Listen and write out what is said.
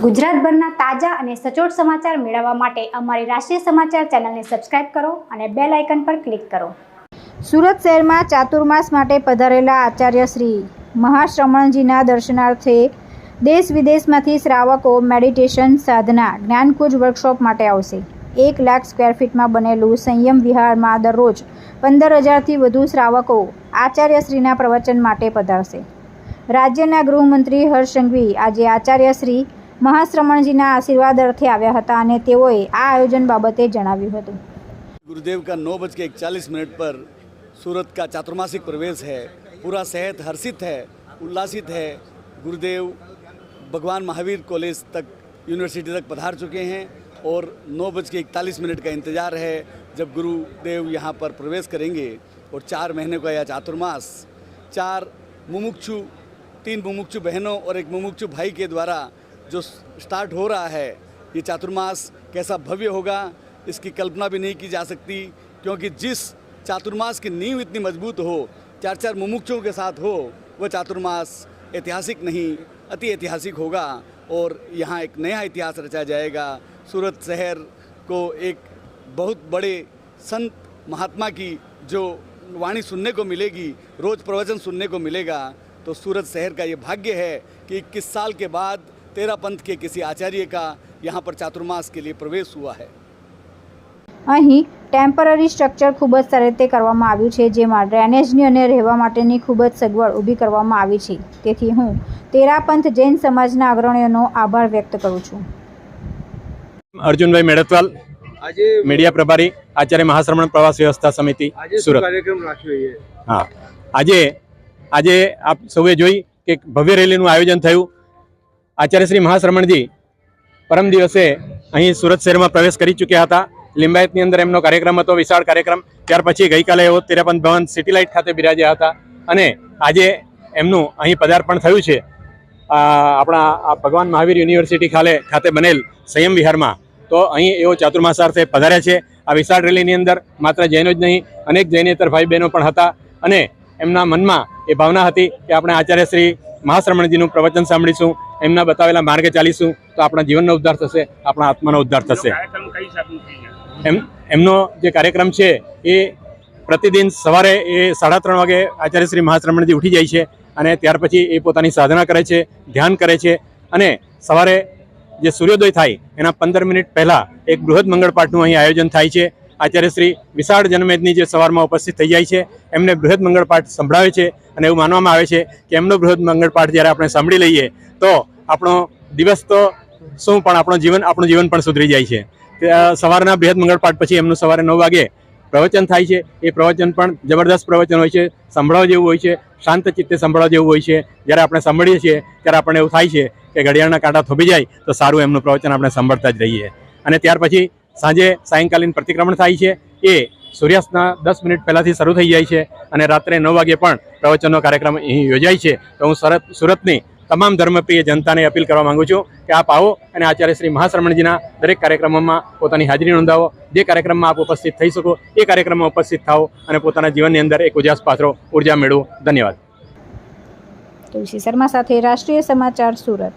ગુજરાતભરના તાજા અને સચોટ સમાચાર મેળવવા માટે અમારી રાષ્ટ્રીય સમાચાર ચેનલને સબસ્ક્રાઇબ કરો અને બેલ આઇકન પર ક્લિક કરો। સુરત શહેરમાં ચાતુર્માસ માટે પધારેલા આચાર્ય શ્રી મહાશ્રમણજીના દર્શનાર્થે દેશ વિદેશમાંથી શ્રાવકો મેડિટેશન, સાધના, જ્ઞાનકુંજ વર્કશોપ માટે આવશે। 1 લાખ સ્ક્વેર ફીટમાં બનેલું સંયમ વિહારમાં દરરોજ 15,000થી વધુ શ્રાવકો આચાર્યશ્રીના પ્રવચન માટે પધારશે। રાજ્યના ગૃહમંત્રી હર્ષ સંઘવી આજે આચાર્યશ્રી મહાશ્રમણજીના આशीर्वाद अर्थे આવ્યા હતા અને તેઓએ આ આયોજન બાબતે જણાવ્યું હતું। गुरुदेव का 9:41 पर सूरत का चातुर्मासिक प्रवेश है। पूरा शहर हर्षित है, उल्लासित है। गुरुदेव भगवान महावीर कॉलेज तक, यूनिवर्सिटी तक पधार चुके हैं और 9:41 का इंतज़ार है जब गुरुदेव यहाँ पर प्रवेश करेंगे। और 4 महीने का यह चातुर्मास 3 मुमुक्षु बहनों और 1 मुमुक्षु भाई के द्वारा जो स्टार्ट हो रहा है, ये चातुर्मास कैसा भव्य होगा इसकी कल्पना भी नहीं की जा सकती, क्योंकि जिस चातुर्मास की नींव इतनी मजबूत हो, 4 मुमुक्षुओं के साथ हो, वह चातुर्मास ऐतिहासिक नहीं अति ऐतिहासिक होगा और यहाँ एक नया इतिहास रचा जाएगा। सूरत शहर को एक बहुत बड़े संत महात्मा की जो वाणी सुनने को मिलेगी, रोज़ प्रवचन सुनने को मिलेगा। तो सूरत शहर का ये भाग्य है कि 21 साल के बाद 13 पंथ के किसी आचार्य का यहाँ पर चातुर्मास के लिए प्रवेश हुआ है। અહીં ટેમ્પરરી સ્ટ્રક્ચર ખૂબ જ સારી રીતે કરવામાં આવ્યું છે, જેમાં ડ્રેનેજની અને રહેવા માટેની ખૂબ જ સગવડ ઊભી કરવામાં આવી છે। તેથી હું તેરાપંથ જૈન સમાજના અગ્રણીઓનો આભાર વ્યક્ત કરું છું। અર્જુનભાઈ મેળતવાલ, મીડિયા પ્રભારી, આચાર્ય મહાશ્રમણ પ્રવાસ વ્યવસ્થા સમિતિ સુરત। હા, આજે આપ સૌએ જોઈ કે ભવ્ય રેલીનું આયોજન થયું। આચાર્ય શ્રી મહાશ્રમણજી પરમ દિવસે અહીં સુરત શહેરમાં પ્રવેશ કરી ચૂક્યા હતા। લિંબાયતની અંદર એમનો કાર્યક્રમ હતો, વિશાળ કાર્યક્રમ। ત્યાર પછી ગઈકાલે એઓ તેરાપંથ ભવન સિટી લાઇટ ખાતે બિરાજ્યા હતા અને આજે એમનું અહીં પદાર્પણ થયું છે આપણા ભગવાન મહાવીર યુનિવર્સિટી ખાતે બનેલ સંયમ વિહારમાં। તો અહીં એઓ ચાતુર્માસાર્થે પધાર્યા છે। આ વિશાળ રેલીની અંદર માત્ર જૈનો જ નહીં, અનેક જૈનેતર ભાઈ બહેનો પણ હતા અને એમના મનમાં એ ભાવના હતી કે આપણે આચાર્ય શ્રી મહાશ્રમણજીનું પ્રવચન સાંભળીશું, એમના બતાવેલા માર્ગે ચાલીશું તો આપણા જીવનનો ઉદ્ધાર થશે, આપણા આત્માનો ઉદ્ધાર થશે। એમનો જે કાર્યક્રમ છે એ પ્રતિદિન સવારે એ 3:30 વાગે આચાર્ય શ્રી મહાશ્રમણજી ઉઠી જાય છે અને ત્યાર પછી એ પોતાની સાધના કરે છે, ધ્યાન કરે છે અને સવારે જે સૂર્યોદય થાય એના 15 મિનિટ પહેલાં એક બૃહદ મંગળ પાઠનું અહીં આયોજન થાય છે। આચાર્ય શ્રી વિશાળ જનમેદની જે સવારમાં ઉપસ્થિત થઈ જાય છે, એમને બૃહદ મંગળ પાઠ સંભળાવે છે અને એવું માનવામાં આવે છે કે એમનો બૃહદ મંગળ પાઠ જ્યારે આપણે સાંભળી લઈએ તો આપણો દિવસ તો શું પણ આપણું જીવન પણ સુધરી જાય છે। સવારના બૃહદ મંગળ પાઠ પછી એમનું સવારે 9 વાગે પ્રવચન થાય છે। એ પ્રવચન પણ જબરદસ્ત પ્રવચન હોય છે, સાંભળવા જેવું હોય છે, શાંત ચિત્તે સાંભળવા જેવું હોય છે। જ્યારે આપણે સાંભળીએ છીએ ત્યારે આપણને એવું થાય છે કે ઘડિયાળના કાંટા થોભી જાય તો સારું એમનું પ્રવચન આપણે સાંભળતા જ રહીએ। અને ત્યાર પછી સાયંકાલીન પ્રતિક્રમણ થાય છે, એ સૂર્યાસ્તના 10 મિનિટ પહેલાંથી શરૂ થઈ જાય છે અને રાત્રે 9 વાગે પણ પ્રવચનનો કાર્યક્રમ અહીં યોજાય છે। તો હું સુરતની તમામ ધર્મપ્રિય જનતાને અપીલ કરવા માંગુ છું કે આપ આવો અને આચાર્ય શ્રી મહાશ્રમણજીના દરેક કાર્યક્રમોમાં પોતાની હાજરી નોંધાવો। જે કાર્યક્રમમાં આપ ઉપસ્થિત થઈ શકો એ કાર્યક્રમમાં ઉપસ્થિત થાઓ અને પોતાના જીવનની અંદર એક ઉજાસ પાથરો, ઉર્જા મેળવો। ધન્યવાદ। તુલસી શર્મા સાથે રાષ્ટ્રીય સમાચાર સુરત।